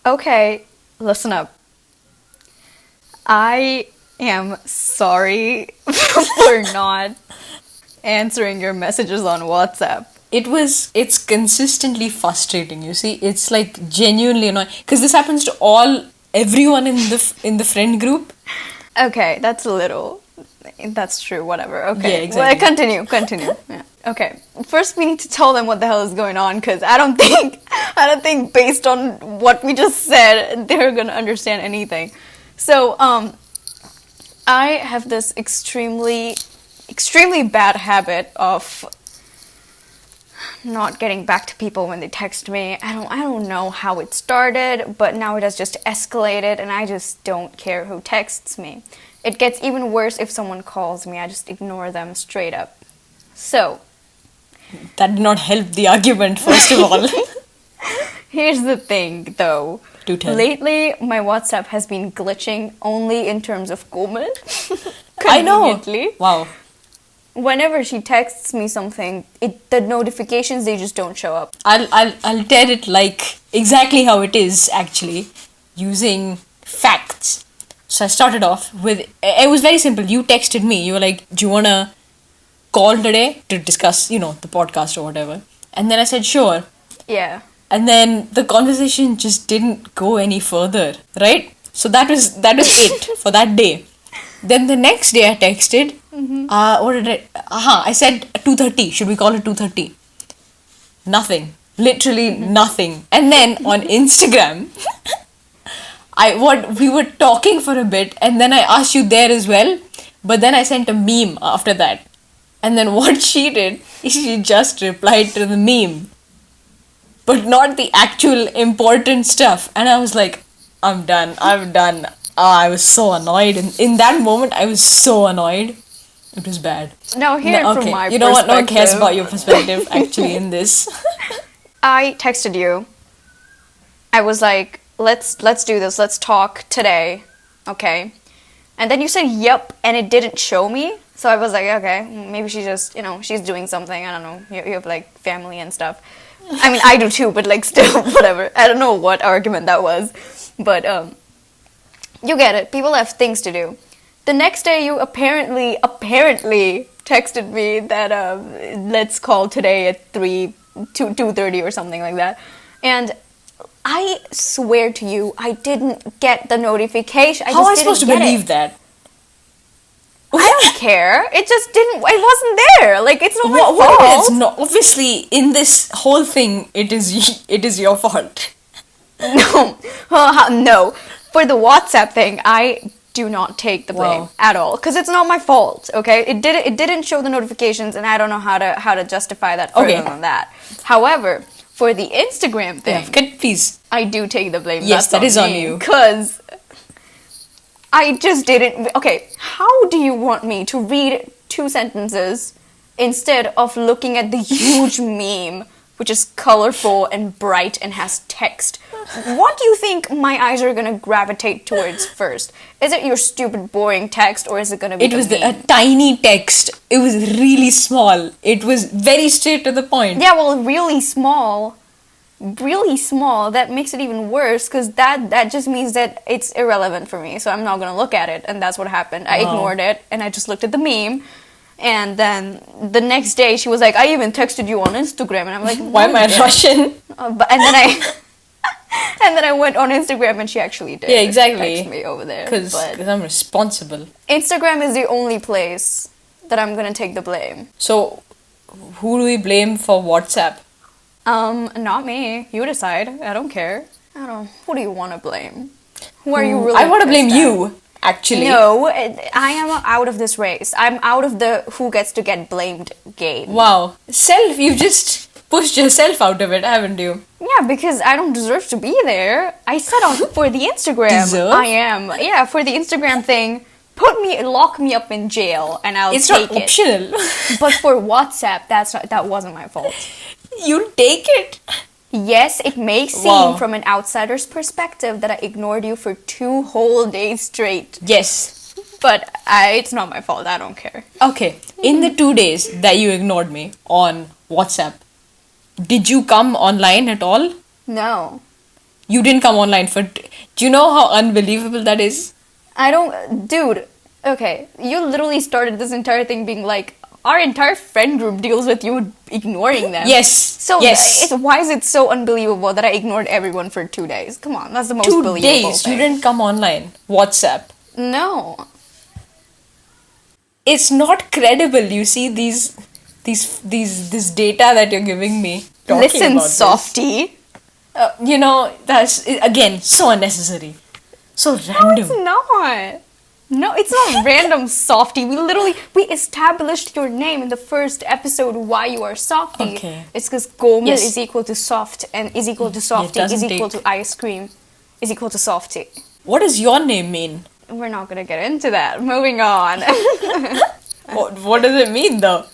Okay, listen up. I am sorry for not answering your messages on WhatsApp. It's consistently frustrating, you see. It's like genuinely annoying. Because this happens to everyone in the friend group. Okay, that's true, whatever. Okay. Yeah, exactly. Well, continue. Yeah. Okay. First we need to tell them what the hell is going on, because I don't think based on what we just said, they're gonna understand anything. So, I have this extremely bad habit of not getting back to people when they text me. I don't know how it started, but now it has just escalated and I just don't care who texts me. It gets even worse if someone calls me. I just ignore them straight up. So, that did not help the argument, first of all. Here's the thing, though. Do tell. Lately, my WhatsApp has been glitching only in terms of Komal. I know. Conveniently. Wow. Whenever she texts me something, the notifications, they just don't show up. I'll tell it like exactly how it is, actually, using facts. So I started off with, it was very simple. You texted me. You were like, do you want to call today to discuss, the podcast or whatever? And then I said, sure. Yeah. And then the conversation just didn't go any further, right? So that was it for that day. Then the next day I texted, what did I said 2:30. Should we call it 2:30? Nothing. Literally nothing. And then on Instagram, we were talking for a bit, and then I asked you there as well, but then I sent a meme after that. And then what she did is she just replied to the meme, but not the actual important stuff. And I was like, I'm done. I was so annoyed. In that moment, I was so annoyed. It was bad. Now, from my perspective. You know what? No one cares about your perspective, actually, in this. I texted you. I was like, let's do this. Let's talk today. Okay. And then you said, yep, and it didn't show me. So I was like, okay, maybe she just, she's doing something. I don't know. You have, like, family and stuff. I mean, I do too, but, like, still, whatever. I don't know what argument that was. But, you get it. People have things to do. The next day, you apparently texted me that, let's call today at 2:30 or something like that. And I swear to you, I didn't get the notification. How am I supposed to believe that? I don't care. It wasn't there. Like, it's not my fault. What is no, obviously, in this whole thing, it is your fault. No. For the WhatsApp thing, I do not take the blame at all, because it's not my fault. Okay, it didn't show the notifications, and I don't know how to justify that further than that. However, for the Instagram thing, please, I do take the blame. Yes, that is on you, because I just didn't. Okay, how do you want me to read 2 sentences instead of looking at the huge meme, which is colorful and bright and has text? What do you think my eyes are gonna gravitate towards first? Is it your stupid, boring text, or is it gonna be a tiny text. It was really small. It was very straight to the point. Yeah, well, really small. That makes it even worse, because that just means that it's irrelevant for me, so I'm not gonna look at it, and that's what happened. I ignored it, and I just looked at the meme. And then the next day, she was like, I even texted you on Instagram. And I'm like, why am I Russian? And then I went on Instagram, and she actually did. Yeah, exactly. Text me over there. Because I'm responsible. Instagram is the only place that I'm going to take the blame. So, who do we blame for WhatsApp? Not me. You decide. I don't care. I don't know. Who do you want to blame? Who are you really I want to blame you. Actually, no, I am out of this race. I'm out of the who gets to get blamed game. Wow. You just pushed yourself out of it, haven't you? Yeah, because I don't deserve to be there. I said for the Instagram, Deserve? I am. Yeah, for the Instagram thing, lock me up in jail, and I'll take it. It's not optional. But for WhatsApp, that wasn't my fault. You'll take it? Yes, it may seem from an outsider's perspective that I ignored you for 2 whole days straight. Yes. But it's not my fault. I don't care. Okay. In the 2 days that you ignored me on WhatsApp, did you come online at all? No. You didn't come online for... Do you know how unbelievable that is? I don't... Dude, okay. You literally started this entire thing being like, our entire friend group deals with you ignoring them. Yes. So yes. why is it so unbelievable that I ignored everyone for 2 days? Come on, that's the most 2 believable days. thing. You didn't come online. WhatsApp. No. It's not credible. You see this data that you're giving me. Listen, About softie. That's again so unnecessary, so random. No, it's not. No, it's not random, softie. We established your name in the first episode. Why you are softie? Okay. It's because Komal Yes. is equal to soft, and is equal to softie is doesn't equal take- to ice cream, is equal to softie. What does your name mean? We're not gonna get into that. Moving on. What does it mean though?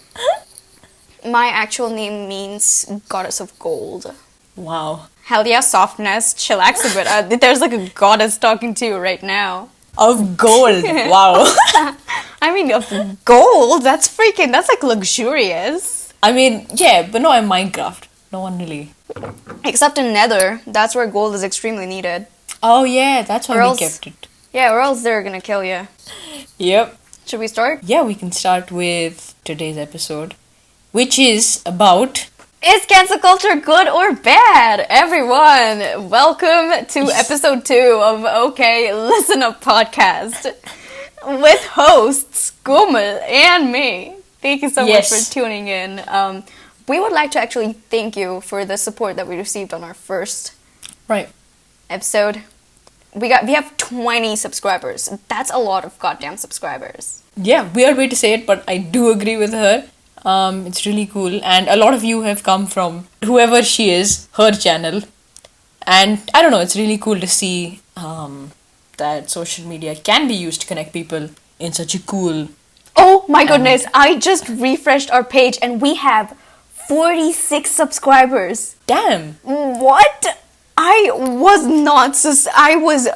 My actual name means goddess of gold. Wow. Hell yeah, softness. Chillax a bit. There's like a goddess talking to you right now. Of gold. Wow. I mean, of gold? That's like luxurious. I mean, yeah, but not in Minecraft. No one really. Except in Nether. That's where gold is extremely needed. Oh yeah, that's why Or we else- kept it. Yeah, or else they're gonna kill you. Yep. Should we start? Yeah, we can start with today's episode, which is about... Is cancel culture good or bad? Everyone, welcome to episode 2 of Okay, Listen Up podcast with hosts Komal and me. Thank you so Yes. much for tuning in. We would like to actually thank you for the support that we received on our first Right. episode. We have 20 subscribers. That's a lot of goddamn subscribers. Yeah, weird way to say it, but I do agree with her. It's really cool, and a lot of you have come from whoever she is, her channel, and I don't know, it's really cool to see that social media can be used to connect people in such a cool... Oh my goodness, I just refreshed our page and we have 46 subscribers. Damn! What? I was not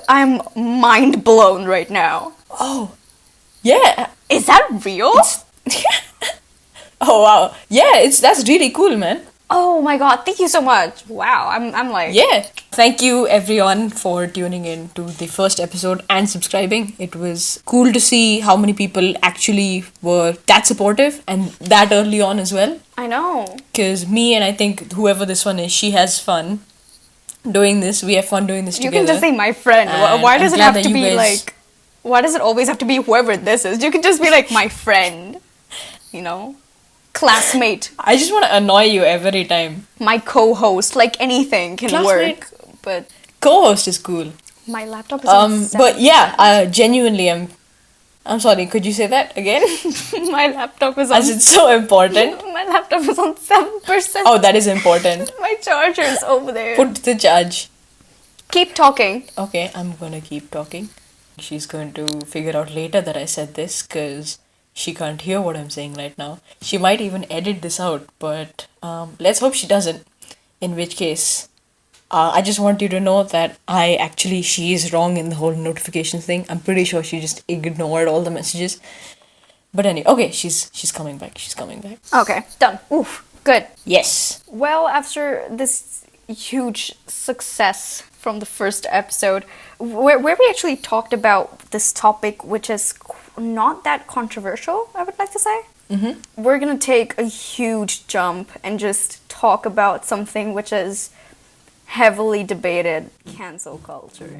I'm mind blown right now. Oh, yeah! Is that real? Oh wow, yeah, that's really cool, man. Oh my god, thank you so much. Wow, I'm like... Yeah. Thank you everyone for tuning in to the first episode and subscribing. It was cool to see how many people actually were that supportive and that early on as well. I know. Because me and I think whoever this one is, she has fun doing this. We have fun doing this You together. can just say my friend. And Why does I'm it glad have that to you be guys- like... Why does it always have to be whoever this is? You can just be like my friend. You know? Classmate. I just want to annoy you every time. My co-host. Like anything can Classmate. work. But Co-host is cool. my laptop is on 7%. But yeah, genuinely, I'm sorry. Could you say that again? My laptop is on... As it's so important. My laptop is on 7%. Oh, that is important. My charger is over there. Put the charge. Keep talking. Okay, I'm gonna keep talking. She's going to figure out later that I said this because she can't hear what I'm saying right now. She might even edit this out, but let's hope she doesn't. In which case, I just want you to know that she is wrong in the whole notifications thing. I'm pretty sure she just ignored all the messages. But anyway, okay, she's coming back. She's coming back. Okay, done. Oof, good. Yes. Well, after this huge success from the first episode, where we actually talked about this topic, which is not that controversial, I would like to say. Mm-hmm. We're gonna take a huge jump and just talk about something which is heavily debated: cancel culture.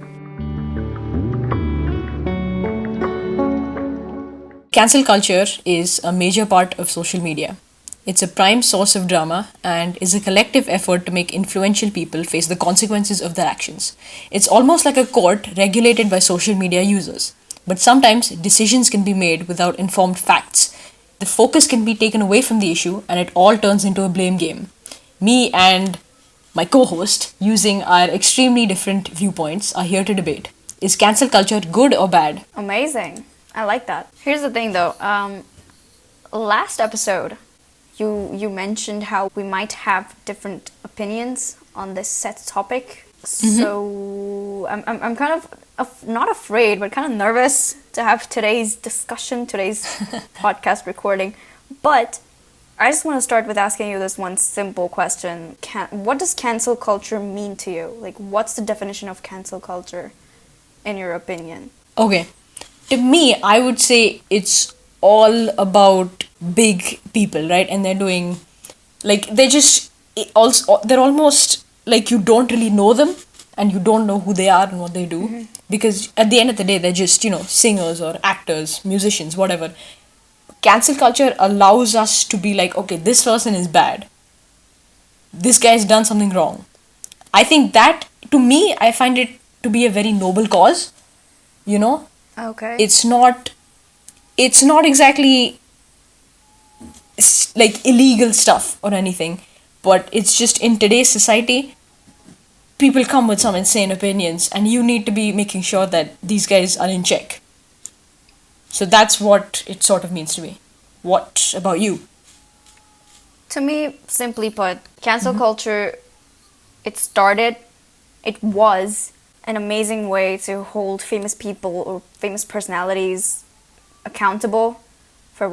Cancel culture is a major part of social media. It's a prime source of drama and is a collective effort to make influential people face the consequences of their actions. It's almost like a court regulated by social media users. But sometimes decisions can be made without informed facts. The focus can be taken away from the issue and it all turns into a blame game. Me and my co-host, using our extremely different viewpoints, are here to debate. Is cancel culture good or bad? Amazing. I like that. Here's the thing though. Last episode, you mentioned how we might have different opinions on this set topic. So I'm kind of not afraid, but kind of nervous to have today's discussion, today's podcast recording. But I just want to start with asking you this one simple question. What does cancel culture mean to you? Like, what's the definition of cancel culture, in your opinion? Okay. To me, I would say it's all about big people, right? And they're doing, like, they're almost like you don't really know them and you don't know who they are and what they do. Because at the end of the day, they're just, singers or actors, musicians, whatever. Cancel culture allows us to be like, okay, this person is bad. This guy's done something wrong. I think that, to me, I find it to be a very noble cause. Okay. It's not exactly like illegal stuff or anything, but it's just in today's society, people come with some insane opinions and you need to be making sure that these guys are in check. So that's what it sort of means to me. What about you? To me, simply put, cancel culture, it was an amazing way to hold famous people or famous personalities accountable for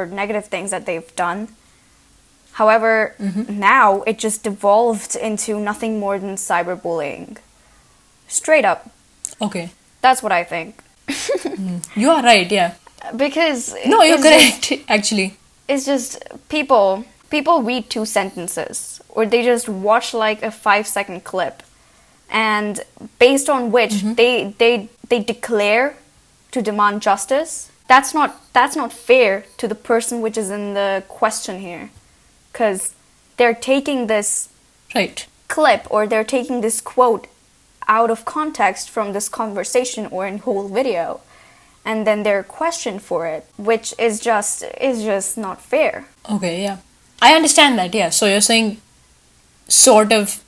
negative things that they've done. However, now it just devolved into nothing more than cyberbullying. Straight up. Okay. That's what I think. You are right, yeah. Because No, you're correct, actually. it's just people read 2 sentences or they just watch like a 5-second clip, and based on which they declare to demand justice. That's not fair to the person which is in the question here, because they're taking this Right. clip or they're taking this quote out of context from this conversation or in whole video, and then they're questioned for it, which is just not fair. Okay, yeah. I understand that, yeah. So you're saying sort of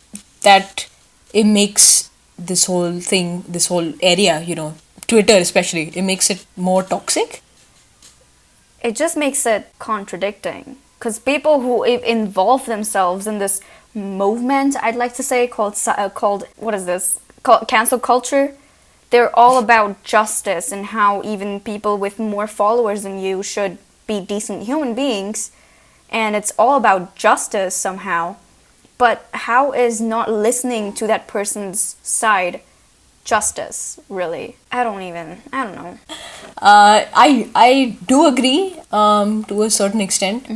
that it makes this whole thing, this whole area, Twitter especially, it makes it more toxic? It just makes it contradicting, because people who involve themselves in this movement, I'd like to say, called what is this? Called cancel culture. They're all about justice and how even people with more followers than you should be decent human beings, and it's all about justice somehow. But how is not listening to that person's side justice, really? I don't know. I do agree to a certain extent.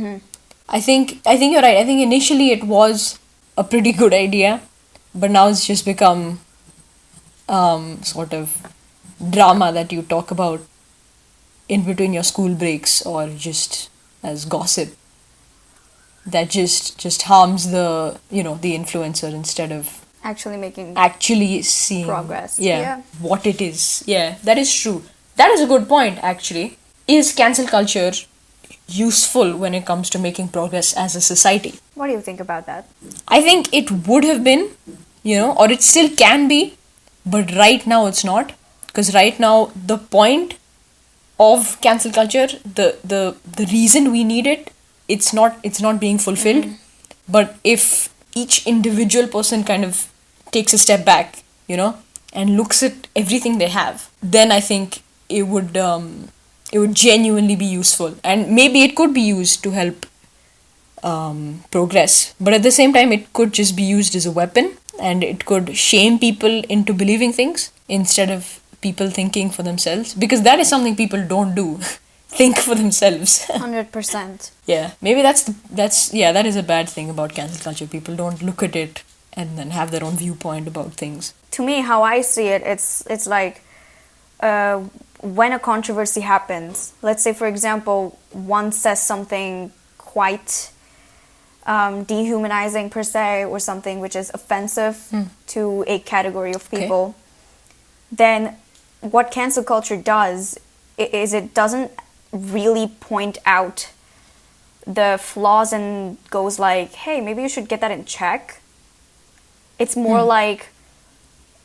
I think you're right. I think initially it was a pretty good idea, but now it's just become sort of drama that you talk about in between your school breaks or just as gossip that just harms the the influencer instead of actually seeing progress. What it is. Yeah, that is true. That is a good point, actually. Is cancel culture useful when it comes to making progress as a society? What do you think about that? I think it would have been, or it still can be, but right now it's not. Because right now the point of cancel culture, the reason we need it, it's not being fulfilled. But if each individual person kind of takes a step back, and looks at everything they have, then I think it would genuinely be useful, and maybe it could be used to help progress. But at the same time, it could just be used as a weapon, and it could shame people into believing things instead of people thinking for themselves, because that is something people don't do. Think for themselves. 100%. Yeah, maybe that is a bad thing about cancel culture. People don't look at it and then have their own viewpoint about things. To me, how I see it, it's like when a controversy happens, let's say, for example, one says something quite dehumanizing per se, or something which is offensive to a category of people, then what cancel culture does is it doesn't really point out the flaws and goes like, hey, maybe you should get that in check. It's more like,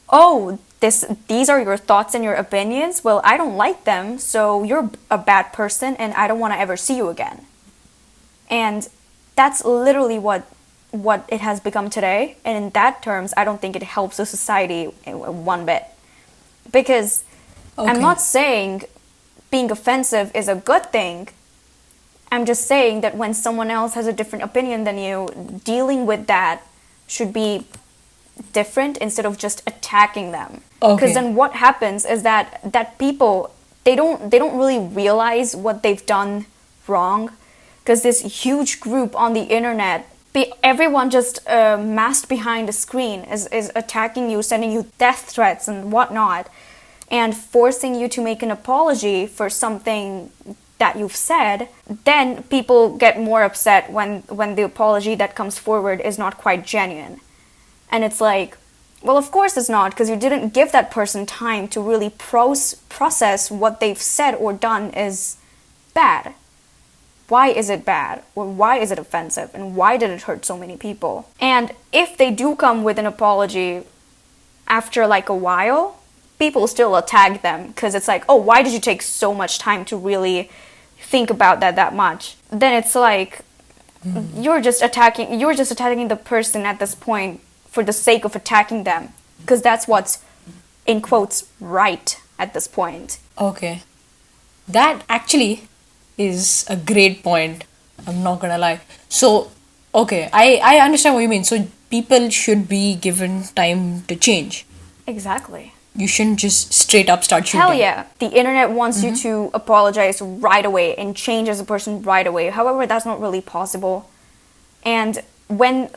oh, these are your thoughts and your opinions. Well, I don't like them, so you're a bad person and I don't want to ever see you again. And that's literally what it has become today. And in that terms, I don't think it helps the society one bit. Because I'm not saying being offensive is a good thing. I'm just saying that when someone else has a different opinion than you, dealing with that should be different instead of just attacking them. Okay. Because then what happens is that people, they don't really realize what they've done wrong, because this huge group on the internet, everyone just masked behind a screen is attacking you, sending you death threats and whatnot, and forcing you to make an apology for something that you've said. Then people get more upset when the apology that comes forward is not quite genuine. And it's like, well, of course it's not, because you didn't give that person time to really process what they've said or done is bad. Why is it bad? Or why is it offensive? And why did it hurt so many people? And if they do come with an apology after like a while, people still attack them, because it's like, oh, why did you take so much time to really think about that much? Then it's like, you're just attacking the person at this point for the sake of attacking them, because that's what's, in quotes, right at this point. Okay. That actually is a great point. I'm not gonna lie. So, okay, I understand what you mean. So people should be given time to change. Exactly. You shouldn't just straight up start shooting. Hell yeah. The internet wants you to apologize right away and change as a person right away. However, that's not really possible. And when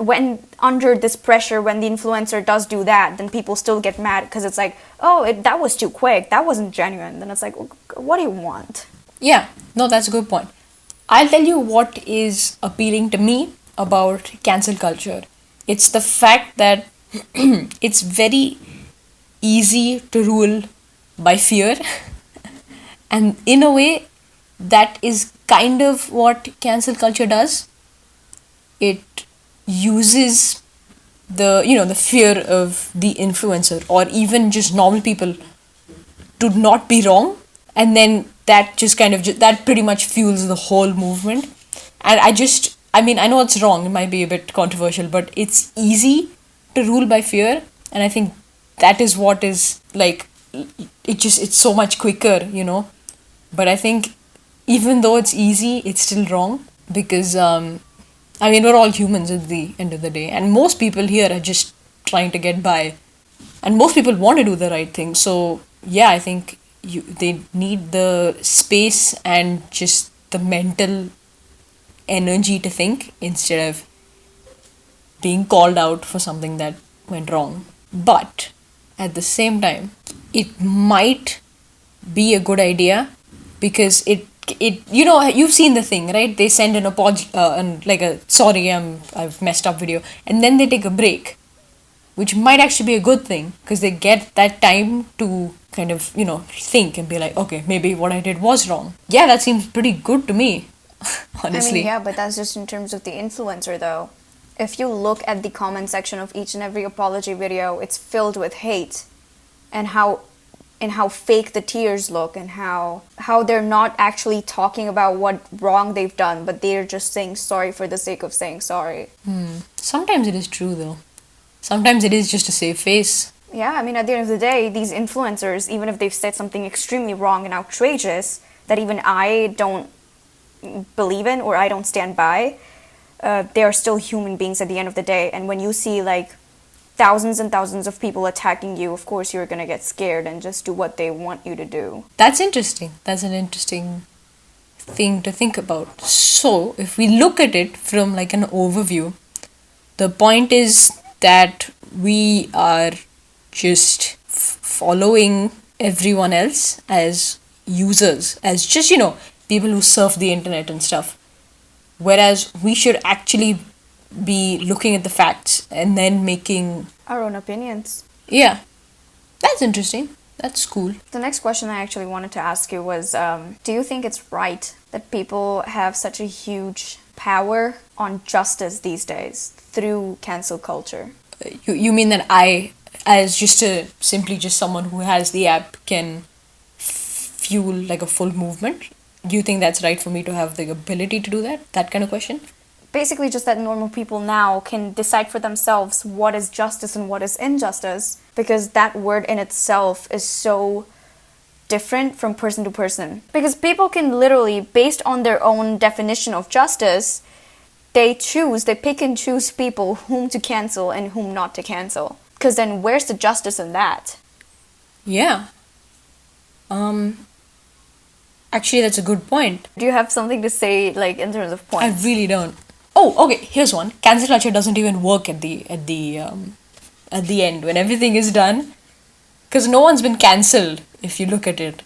under this pressure, when the influencer does do that, then people still get mad, because it's like, oh, that was too quick, that wasn't genuine. Then it's like, what do you want? Yeah, no, that's a good point. I'll tell you what is appealing to me about cancel culture. It's the fact that it's very easy to rule by fear. And in a way, that is kind of what cancel culture does. It uses the fear of the influencer or even just normal people to not be wrong, and then that just kind of that pretty much fuels the whole movement. And I know it's wrong, it might be a bit controversial, but it's easy to rule by fear, and I think that is what is like, it's so much quicker, but I think even though it's easy, it's still wrong, because we're all humans at the end of the day, and most people here are just trying to get by, and most people want to do the right thing. So yeah, I think they need the space and just the mental energy to think, instead of being called out for something that went wrong. But at the same time, it might be a good idea, because it you've seen the thing, right? They send an apology, like a sorry, I've messed up video, and then they take a break, which might actually be a good thing, because they get that time to kind of think and be like, okay, maybe what I did was wrong. Yeah, that seems pretty good to me, honestly. Yeah, but that's just in terms of the influencer, though. If you look at the comment section of each and every apology video, it's filled with hate, and how fake the tears look, and how they're not actually talking about what wrong they've done, but they're just saying sorry for the sake of saying sorry. Sometimes it is true, though. Sometimes it is just to save face. Yeah, at the end of the day, these influencers, even if they've said something extremely wrong and outrageous that even I don't believe in or I don't stand by, they are still human beings at the end of the day. And when you see like thousands and thousands of people attacking you, of course you're gonna get scared and just do what they want you to do. That's interesting. That's an interesting thing to think about. So if we look at it from like an overview, the point is that we are just following everyone else as users, as just people who surf the internet and stuff, whereas we should actually be looking at the facts and then making our own opinions. Yeah, that's interesting. That's cool. The next question I actually wanted to ask you was, do you think it's right that people have such a huge power on justice these days through cancel culture? You mean that I, as simply just someone who has the app, can fuel like a full movement? Do you think that's right for me to have the ability to do that? That kind of question? Basically just that normal people now can decide for themselves what is justice and what is injustice, because that word in itself is so different from person to person. Because people can literally, based on their own definition of justice, they pick and choose people whom to cancel and whom not to cancel. Because then where's the justice in that? Yeah. Actually, that's a good point. Do you have something to say, like, in terms of I points? really don't. Oh, okay. Here's one. Cancel culture doesn't even work at the end when everything is done, because no one's been cancelled. If you look at it,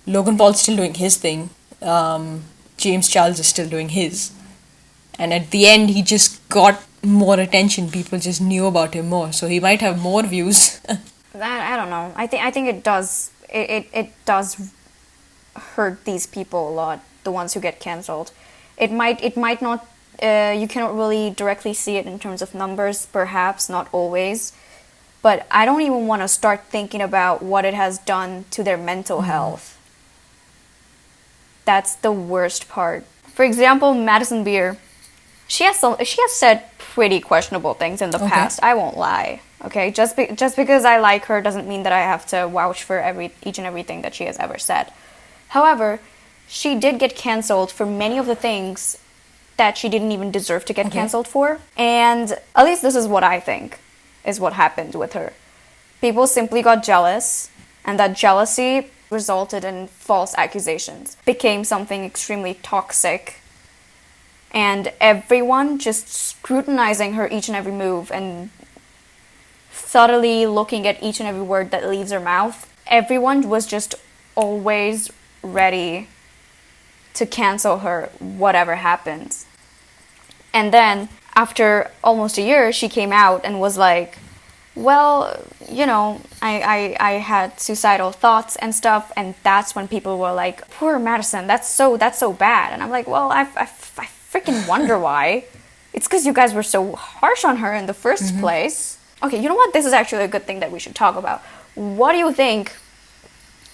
Logan Paul's still doing his thing. James Charles is still doing his, and at the end, he just got more attention. People just knew about him more, so he might have more views. I don't know. I think it does. It does hurt these people a lot. The ones who get cancelled. It might not. You cannot really directly see it in terms of numbers. Perhaps not always. But I don't even want to start thinking about what it has done to their mental health. That's the worst part. For example, Madison Beer. She has said pretty questionable things in the past. I won't lie. Okay, just because I like her doesn't mean that I have to vouch for each and everything that she has ever said. However, she did get cancelled for many of the things that she didn't even deserve to get cancelled for. And at least this is what I think is what happened with her. People simply got jealous, and that jealousy resulted in false accusations. Became something extremely toxic. And everyone just scrutinizing her each and every move and thoroughly looking at each and every word that leaves her mouth. Everyone was just always ready to cancel her, whatever happens. And then, after almost a year, she came out and was like, well, you know, I had suicidal thoughts and stuff, and that's when people were like, poor Madison, that's so bad. And I'm like, well, I freaking wonder why. It's because you guys were so harsh on her in the first place. Okay, you know what? This is actually a good thing that we should talk about. What do you think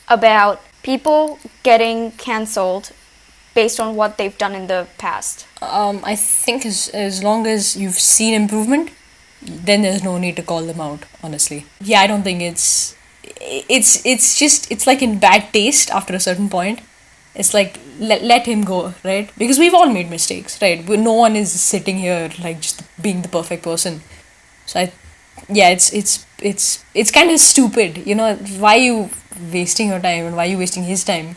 about people getting cancelled based on what they've done in the past? I think as long as you've seen improvement, then there's no need to call them out, honestly. Yeah, I don't think it's like in bad taste after a certain point. It's like, let him go, right? Because we've all made mistakes, right? No one is sitting here like just being the perfect person. So it's kind of stupid, you know. Why are you wasting your time, and why are you wasting his time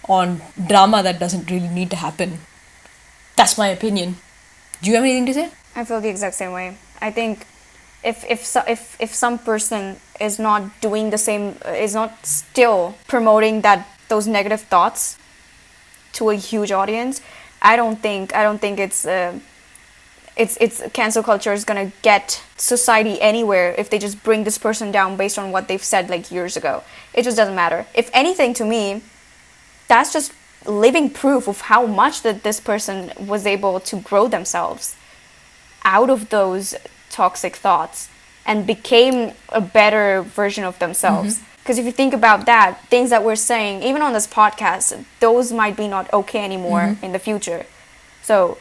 on drama that doesn't really need to happen? That's my opinion. Do you have anything to say? I feel the exact same way. I think if some person is not doing the same, is not still promoting those negative thoughts to a huge audience, I don't think it's cancel culture is gonna get society anywhere if they just bring this person down based on what they've said like years ago. It just doesn't matter. If anything, to me, that's just living proof of how much that this person was able to grow themselves out of those toxic thoughts and became a better version of themselves. Because if you think about that, things that we're saying, even on this podcast, those might be not okay anymore in the future. So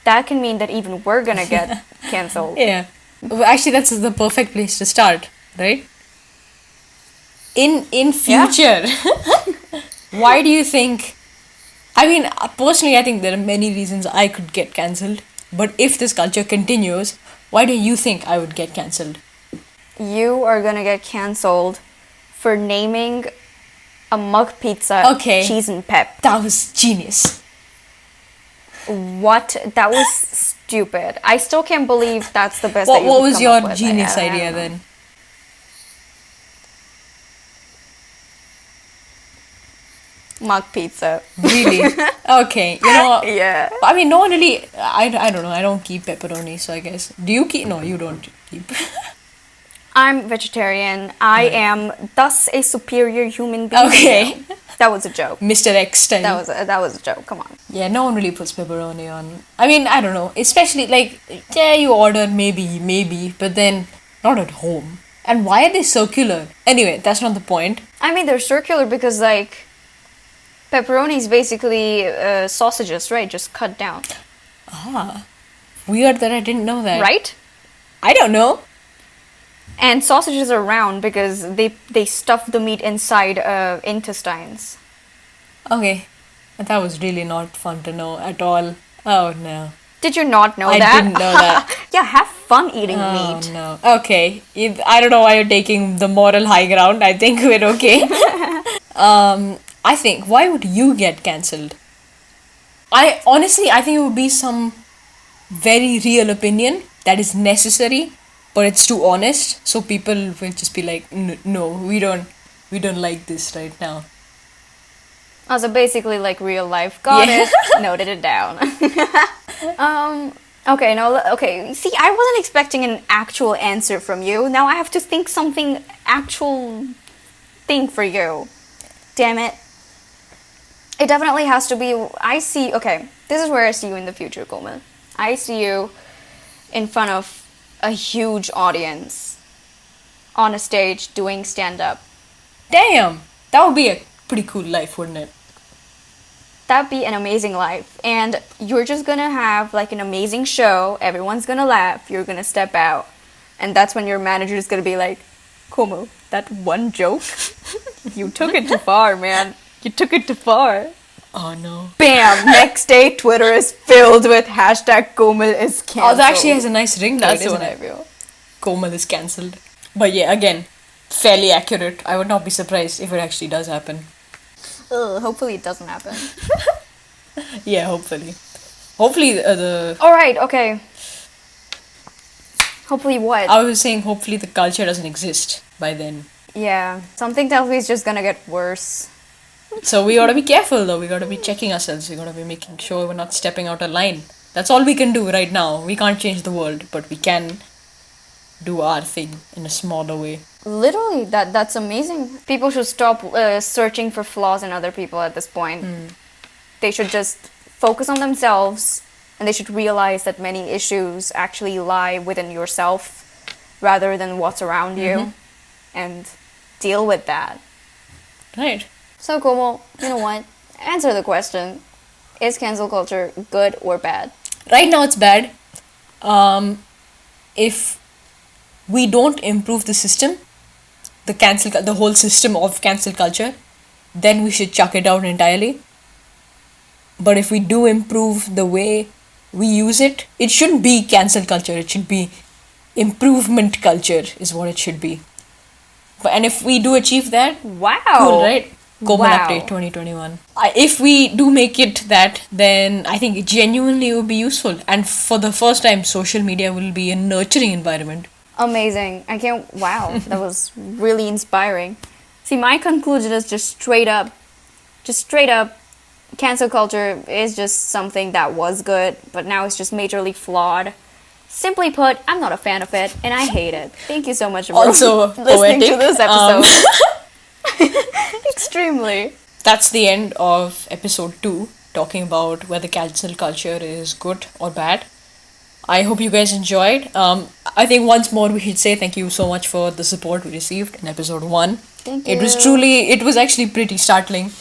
that can mean that even we're gonna get cancelled. Yeah. Well, actually, that's the perfect place to start, right? In future, why do you think... I mean, personally, I think there are many reasons I could get cancelled. But if this culture continues, why do you think I would get cancelled? You are gonna get cancelled for naming a mug pizza cheese and pep. That was genius. What? That was stupid. I still can't believe that's the best that you What could was come your up with. genius I don't idea know. then? Mug pizza. Really? Okay. You know, Yeah. I mean, no one really... I don't know. I don't keep pepperoni, so I guess... Do you keep... No, you don't keep... I'm vegetarian. I am thus a superior human being. Okay. That was a joke. Mr. X style. That was a joke. Come on. Yeah, no one really puts pepperoni on. I mean, I don't know. Especially, like, yeah, you order maybe, but then not at home. And why are they circular? Anyway, that's not the point. I mean, they're circular because, like, pepperoni is basically sausages, right? Just cut down. Weird that I didn't know that. Right? I don't know. And sausages are round because they stuff the meat inside intestines. Okay. That was really not fun to know at all. Oh no. Did you not know I that? didn't know that. Yeah, have fun eating Oh meat. no. Okay. I don't know why you're taking the moral high ground. I think we're okay. I think, why would you get cancelled? I think it would be some very real opinion that is necessary, but it's too honest, so people will just be like, no, we don't like this right now. Oh, so basically like real life. Got Yeah. it. Noted it down. Okay, no, okay. See, I wasn't expecting an actual answer from you. Now I have to think something actual thing for you. Damn it. It definitely has to be. Okay, this is where I see you in the future, Komal. I see you in front of a huge audience on a stage doing stand up. Damn, that would be a pretty cool life, wouldn't it? That'd be an amazing life. And you're just gonna have like an amazing show. Everyone's gonna laugh. You're gonna step out. And that's when your manager is gonna be like, Komal, that one joke? You took it too far, man. You took it too far. Oh no. Bam! Next day, Twitter is filled with hashtag Komal is cancelled. Oh, that actually has a nice ring to That's it, isn't what I it? feel. Komal is cancelled. But yeah, again, fairly accurate. I would not be surprised if it actually does happen. Ugh, hopefully it doesn't happen. Yeah, hopefully. Hopefully the... Alright, okay. Hopefully what? I was saying hopefully the culture doesn't exist by then. Yeah, something tells me it's just gonna get worse. So we gotta be careful though. We gotta be checking ourselves. We gotta be making sure we're not stepping out of line. That's all we can do right now. We can't change the world, but we can do our thing in a smaller way. Literally, that's amazing. People should stop searching for flaws in other people at this point. They should just focus on themselves, and they should realize that many issues actually lie within yourself rather than what's around you, and deal with that. Right. So, Komal, you know what? Answer the question. Is cancel culture good or bad? Right now it's bad. If we don't improve the system, the whole system of cancel culture, then we should chuck it out entirely. But if we do improve the way we use it, it shouldn't be cancel culture. It should be improvement culture is what it should be. And if we do achieve that, Wow. cool, right? Komal Wow. Update 2021. If we do make it that, then I think it genuinely will be useful. And for the first time, social media will be a nurturing environment. Amazing. I can't. Wow. That was really inspiring. See, my conclusion is just straight up, cancel culture is just something that was good, but now it's just majorly flawed. Simply put, I'm not a fan of it, and I hate it. Thank you so much for Also listening to poetic. this episode. Extremely. That's the end of episode 2, talking about whether cancel culture is good or bad. I hope you guys enjoyed. I think once more we should say thank you so much for the support we received in episode 1. Thank you. It was actually pretty startling.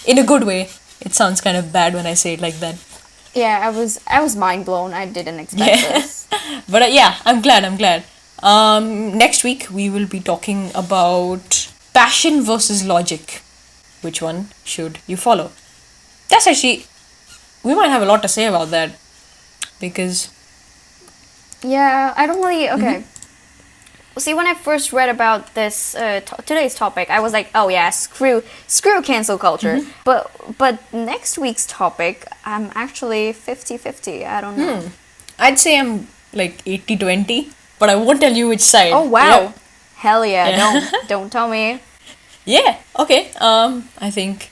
In a good way. It sounds kind of bad when I say it like that. Yeah, I was mind blown. I didn't expect this. But yeah, I'm glad. Next week we will be talking about passion versus logic. Which one should you follow? That's actually, we might have a lot to say about that. Because... Yeah, I don't really. Okay. See, when I first read about this today's topic, I was like, "Oh yeah, screw cancel culture." But next week's topic, I'm actually 50-50. I don't know. I'd say I'm like 80-20, but I won't tell you which side. Oh wow, Yeah. hell yeah! Don't tell me. Yeah. Okay. I think.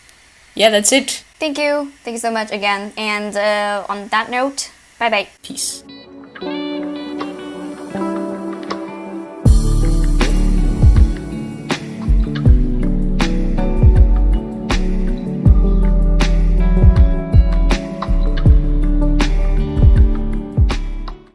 Yeah, that's it. Thank you so much again. And on that note, bye bye. Peace.